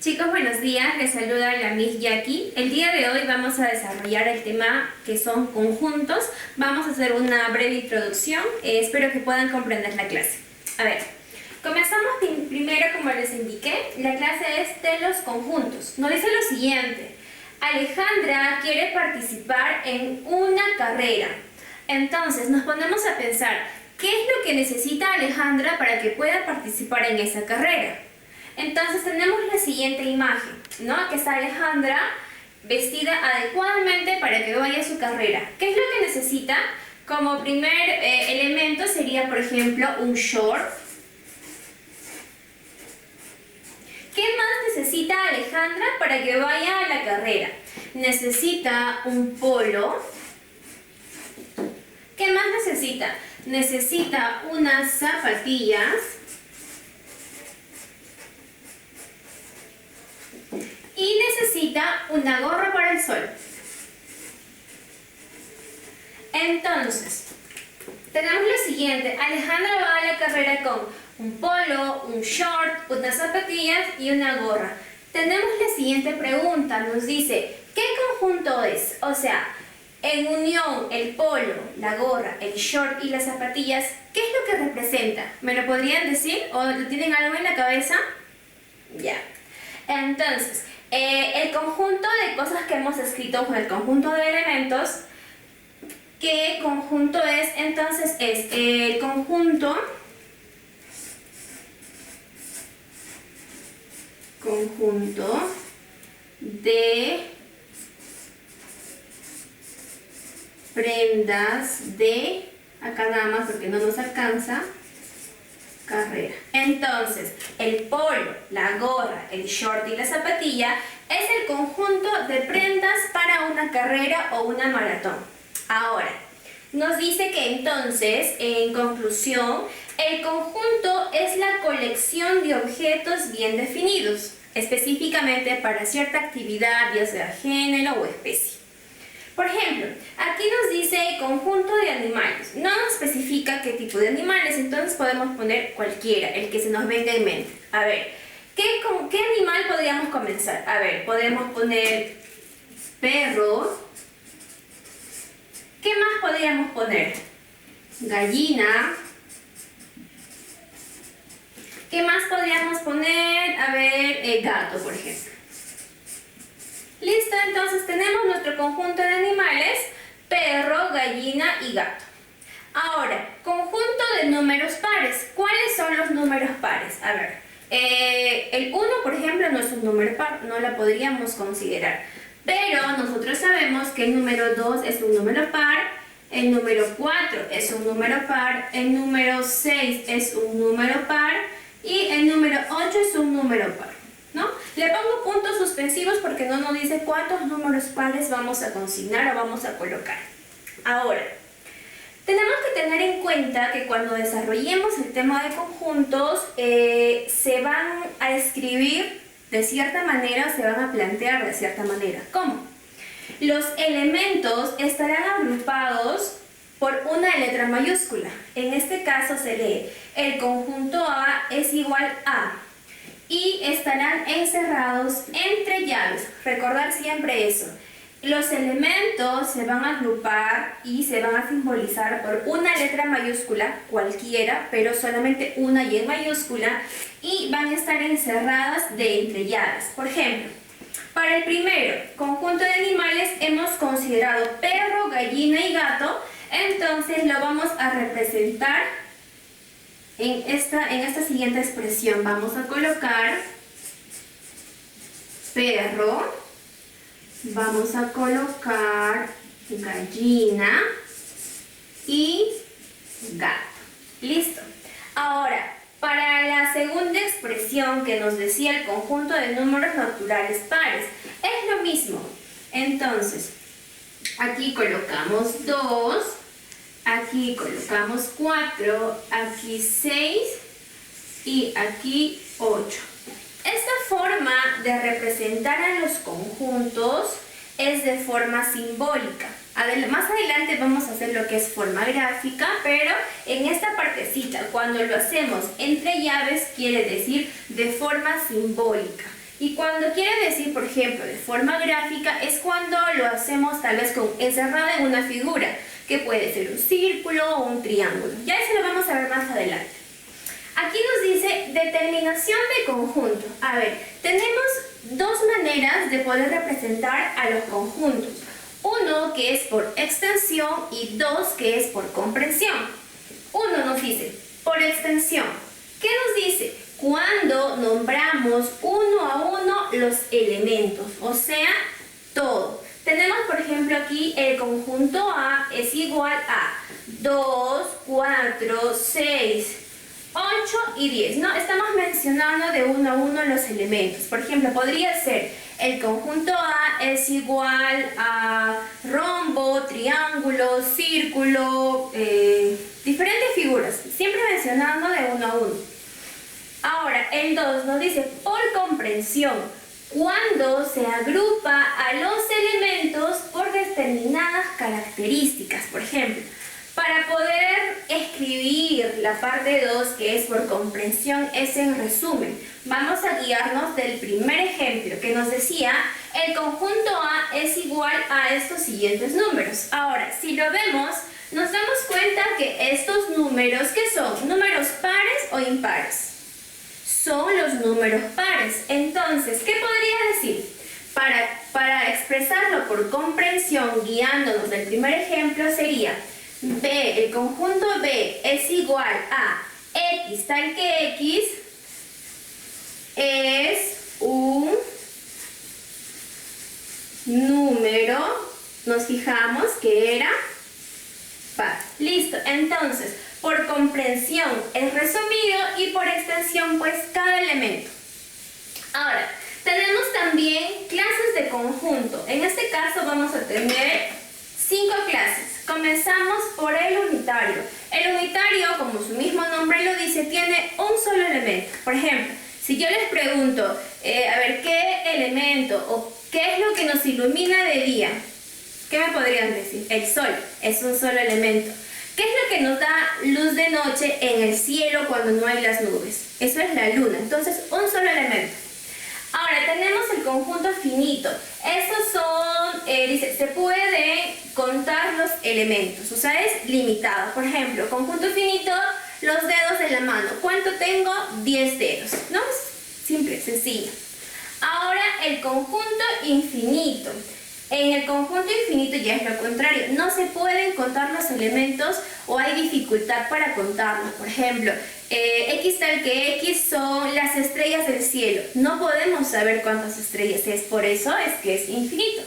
Chicos, buenos días, les saluda la Miss Jackie. El día de hoy vamos a desarrollar el tema que son conjuntos. Vamos a hacer una breve introducción, espero que puedan comprender la clase. A ver, comenzamos primero, como les indiqué, la clase es de los conjuntos. Nos dice lo siguiente: Alejandra quiere participar en una carrera. Entonces nos ponemos a pensar, ¿qué es lo que necesita Alejandra para que pueda participar en esa carrera? Entonces tenemos la siguiente imagen, ¿no? Que está Alejandra vestida adecuadamente para que vaya a su carrera. ¿Qué es lo que necesita? Como primer elemento sería, por ejemplo, un short. ¿Qué más necesita Alejandra para que vaya a la carrera? Necesita un polo. ¿Qué más necesita? Necesita unas zapatillas. Y necesita una gorra para el sol. Entonces, tenemos lo siguiente. Alejandra va a la carrera con un polo, un short, unas zapatillas y una gorra. Tenemos la siguiente pregunta. Nos dice, ¿qué conjunto es? O sea, en unión, el polo, la gorra, el short y las zapatillas, ¿qué es lo que representa? ¿Me lo podrían decir? ¿O tienen algo en la cabeza? Ya. Entonces, el conjunto de cosas que hemos escrito con el conjunto de elementos, ¿qué conjunto es? Entonces es el conjunto de prendas de, acá nada más porque no nos alcanza, carrera. Entonces, el polo, la gorra, el short y la zapatilla es el conjunto de prendas para una carrera o una maratón. Ahora, nos dice que entonces, en conclusión, el conjunto es la colección de objetos bien definidos, específicamente para cierta actividad, ya sea género o especie. Por ejemplo, aquí nos dice conjunto de animales. No nos especifica qué tipo de animales, entonces podemos poner cualquiera, el que se nos venga en mente. A ver, ¿qué animal podríamos comenzar? A ver, podemos poner perro. ¿Qué más podríamos poner? Gallina. ¿Qué más podríamos poner? A ver, gato, por ejemplo. Listo, entonces tenemos nuestro conjunto de animales, perro, gallina y gato. Ahora, conjunto de números pares. ¿Cuáles son los números pares? A ver, el 1, por ejemplo, no es un número par, no la podríamos considerar. Pero nosotros sabemos que el número 2 es un número par, el número 4 es un número par, el número 6 es un número par y el número 8 es un número par, ¿no? Le pongo puntos suspensivos porque no nos dice cuántos números pares vamos a consignar o vamos a colocar. Ahora, tenemos que tener en cuenta que cuando desarrollemos el tema de conjuntos, se van a escribir de cierta manera, se van a plantear de cierta manera. ¿Cómo? Los elementos estarán agrupados por una letra mayúscula. En este caso se lee, el conjunto A es igual a, y estarán encerrados entre llaves. Recordar siempre eso. Los elementos se van a agrupar y se van a simbolizar por una letra mayúscula, cualquiera, pero solamente una y en mayúscula, y van a estar encerradas de entre llaves. Por ejemplo, para el primero, conjunto de animales, hemos considerado perro, gallina y gato, entonces lo vamos a representar en esta siguiente expresión. Vamos a colocar perro, vamos a colocar gallina y gato. Listo. Ahora, para la segunda expresión que nos decía el conjunto de números naturales pares, es lo mismo. Entonces, aquí colocamos 2, aquí colocamos 4, aquí 6 y aquí 8. Esta forma de representar a los conjuntos es de forma simbólica. Más adelante vamos a hacer lo que es forma gráfica, pero en esta partecita, cuando lo hacemos entre llaves, quiere decir de forma simbólica. Y cuando quiere decir, por ejemplo, de forma gráfica, es cuando lo hacemos tal vez encerrada en una figura, que puede ser un círculo o un triángulo. Ya eso lo vamos a ver más adelante. Aquí nos dice determinación de conjunto. A ver, tenemos dos maneras de poder representar a los conjuntos. Uno que es por extensión y dos que es por comprensión. Uno nos dice por extensión. ¿Qué nos dice? Cuando nombramos uno a uno los elementos, o sea, todo. Tenemos, por ejemplo, aquí el conjunto A es igual a 2, 4, 6, 8 y 10. No, estamos mencionando de uno a uno los elementos. Por ejemplo, podría ser el conjunto A es igual a rombo, triángulo, círculo, diferentes figuras. Siempre mencionando de uno a uno. Ahora, el 2 nos dice por comprensión, cuando se agrupa a los elementos por determinadas características. Por ejemplo, para poder escribir la parte 2, que es por comprensión, es en resumen. Vamos a guiarnos del primer ejemplo que nos decía el conjunto A es igual a estos siguientes números. Ahora, si lo vemos, nos damos cuenta que estos números, ¿qué son? ¿Números pares o impares? Son los números pares. Entonces, ¿qué podría decir? Para expresarlo por comprensión, guiándonos del primer ejemplo, sería B, el conjunto B es igual a X tal que X es un número, nos fijamos que era par. Listo, entonces, por comprensión es resumido y por extensión pues cada elemento. Ahora, tenemos también clases de conjunto. En este caso vamos a tener 5 clases. Comenzamos por el unitario. El unitario, como su mismo nombre lo dice, tiene un solo elemento. Por ejemplo, si yo les pregunto, a ver, ¿qué elemento o qué es lo que nos ilumina de día? ¿Qué me podrían decir? El sol es un solo elemento. ¿Qué es lo que nos da luz de noche en el cielo cuando no hay las nubes? Eso es la luna. Entonces, un solo elemento. Ahora, tenemos el conjunto finito. Estos son, dice, se puede contar los elementos, o sea, es limitado. Por ejemplo, conjunto finito, los dedos de la mano. ¿Cuánto tengo? 10 dedos. ¿No? Es simple, sencillo. Ahora, el conjunto infinito. En el conjunto infinito ya es lo contrario, no se pueden contar los elementos o hay dificultad para contarlos. Por ejemplo, X tal que X son las estrellas del cielo. No podemos saber cuántas estrellas es, por eso es que es infinito.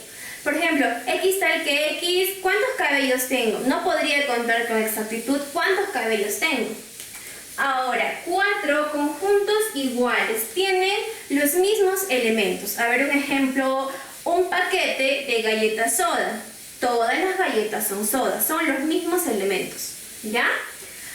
Por ejemplo, X tal que X, ¿cuántos cabellos tengo? No podría contar con exactitud cuántos cabellos tengo. Ahora, 4 conjuntos iguales tienen los mismos elementos. A ver un ejemplo. Un paquete de galletas soda. Todas las galletas son soda, son los mismos elementos, ¿ya?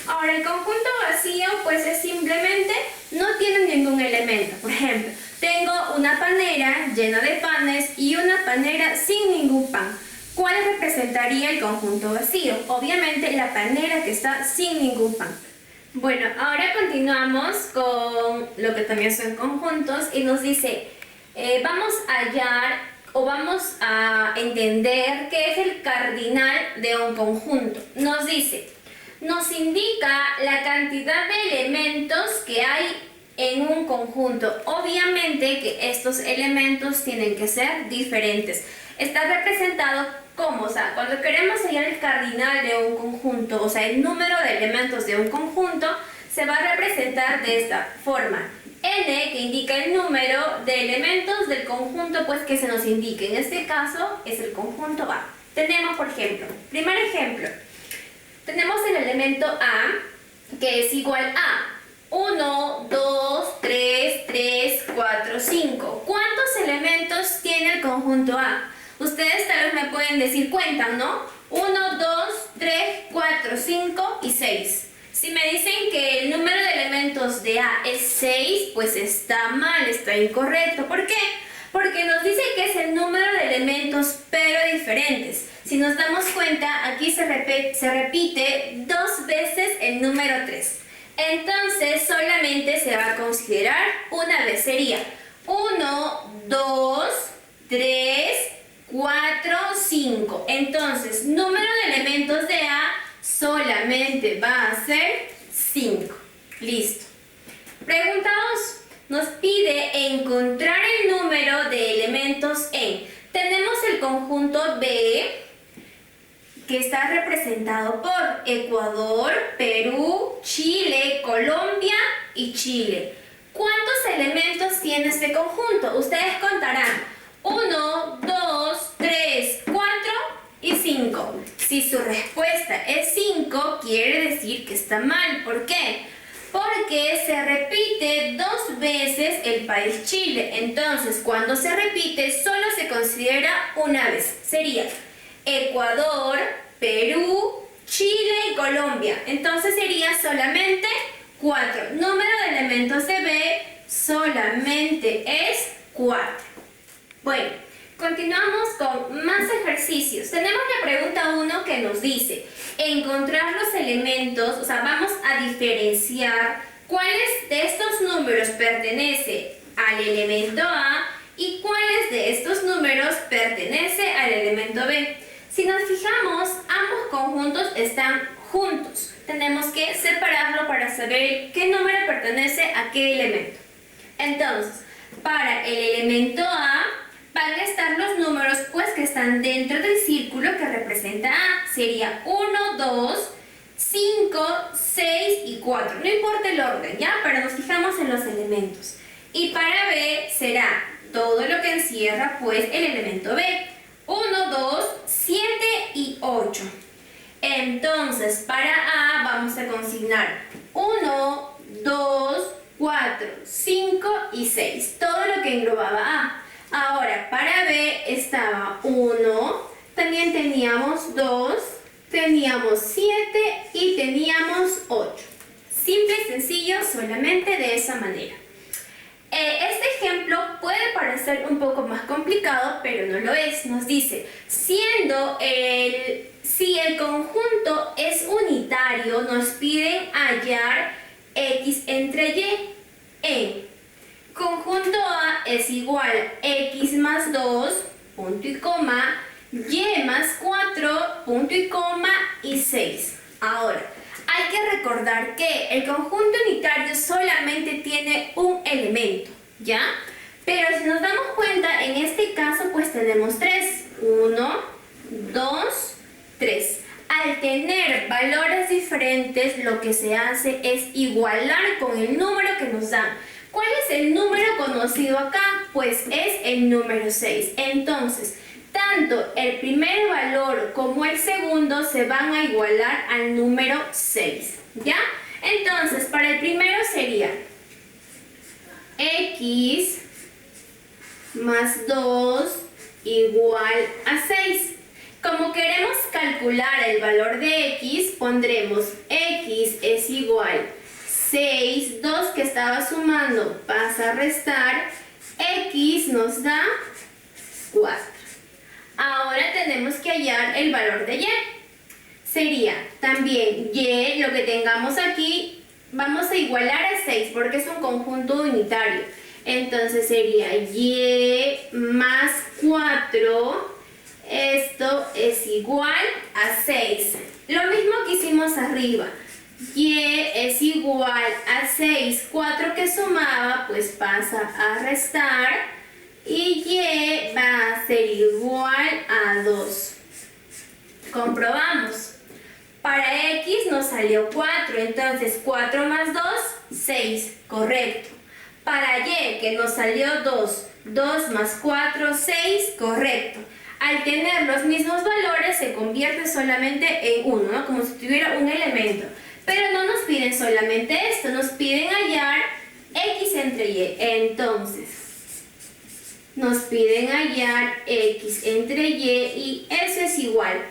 Ahora, el conjunto vacío, pues es simplemente, no tiene ningún elemento. Por ejemplo, tengo una panera llena de panes y una panera sin ningún pan. ¿Cuál representaría el conjunto vacío? Obviamente, la panera que está sin ningún pan. Bueno, ahora continuamos con lo que también son conjuntos y nos dice, vamos a hallar o vamos a entender qué es el cardinal de un conjunto. Nos dice, nos indica la cantidad de elementos que hay en un conjunto. Obviamente que estos elementos tienen que ser diferentes. Está representado como, o sea, cuando queremos hallar el cardinal de un conjunto, o sea, el número de elementos de un conjunto, se va a representar de esta forma. N, que indica el número de elementos del conjunto pues que se nos indique. En este caso es el conjunto A. Tenemos, por ejemplo, primer ejemplo. Tenemos el elemento A, que es igual a 1, 2, 3, 4, 5. ¿Cuántos elementos tiene el conjunto A? Ustedes tal vez me pueden decir, cuentan, ¿no? 1, 2, 3, 4, 5 y 6. Si me dicen que el número de elementos de A es 6, pues está mal, está incorrecto. ¿Por qué? Porque nos dice que es el número de elementos pero diferentes. Si nos damos cuenta, aquí se repite 2 veces el número 3. Entonces solamente se va a considerar una vez. Sería 1, 2, 3, 4, 5. Entonces, número de elementos de A solamente va a ser 5. Listo. Pregunta 2. Nos pide encontrar el número de elementos en. Tenemos el conjunto B, que está representado por Ecuador, Perú, Chile, Colombia y Chile. ¿Cuántos elementos tiene este conjunto? Ustedes contarán 1, 2, 3, 4 y 5. Si su respuesta es 5, quiere decir que está mal. ¿Por qué? Porque se repite 2 veces el país Chile. Entonces, cuando se repite, solo se considera una vez. Sería Ecuador, Perú, Chile y Colombia. Entonces sería solamente 4. Número de elementos de B solamente es 4. Bueno, continuamos con más ejercicios. Tenemos la pregunta 1 que nos dice encontrar los elementos, o sea, vamos a diferenciar cuáles de estos números pertenece al elemento A y cuáles de estos números pertenece al elemento B. Si nos fijamos, ambos conjuntos están juntos. Tenemos que separarlo para saber qué número pertenece a qué elemento. Entonces, para el elemento A van a estar los números pues que están dentro del círculo que representa A. Sería 1, 2, 5, 6 y 4. No importa el orden, ¿ya? Pero nos fijamos en los elementos. Y para B será todo lo que encierra pues el elemento B. 1, 2, 7 y 8. Entonces, para A vamos a consignar 1, 2, 4, 5 y 6. Todo lo que englobaba A. Ahora, para B estaba 1, también teníamos 2, teníamos 7 y teníamos 8. Simple y sencillo, solamente de esa manera. Este ejemplo puede parecer un poco más complicado, pero no lo es. Nos dice, si el conjunto es unitario, nos piden hallar X entre Y. En conjunto A es igual a X más 2, punto y coma, Y más 4, punto y coma, y 6. Ahora, hay que recordar que el conjunto unitario solamente tiene un elemento, ¿ya? Pero si nos damos cuenta, en este caso pues tenemos 3. 1, 2, 3. Al tener valores diferentes, lo que se hace es igualar con el número que nos dan. ¿Cuál es el número conocido acá? Pues es el número 6. Entonces, tanto el primer valor como el segundo se van a igualar al número 6, ¿ya? Entonces, para el primero sería X más 2 igual a 6. Como queremos calcular el valor de X, pondremos X es igual a 6, 2 que estaba sumando pasa a restar, X nos da 4. Ahora tenemos que hallar el valor de Y. Sería también Y, lo que tengamos aquí, vamos a igualar a 6 porque es un conjunto unitario. Entonces sería Y más 4, esto es igual a 6. Lo mismo que hicimos arriba. Y es igual a 6, 4 que sumaba, pues pasa a restar. Y Y va a ser igual a 2. Comprobamos. Para X nos salió 4, entonces 4 más 2, 6, correcto. Para Y, que nos salió 2, 2 más 4, 6, correcto. Al tener los mismos valores se convierte solamente en 1, ¿no? Como si tuviera un elemento. Pero no nos piden solamente esto, nos piden hallar X entre Y. Entonces, nos piden hallar X entre Y eso es igual.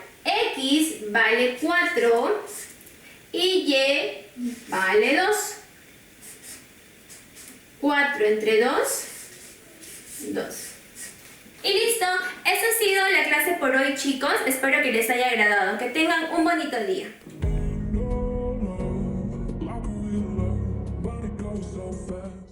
X vale 4 y Y vale 2. 4 entre 2, 2. Y listo, esa ha sido la clase por hoy, chicos. Espero que les haya agradado. Que tengan un bonito día.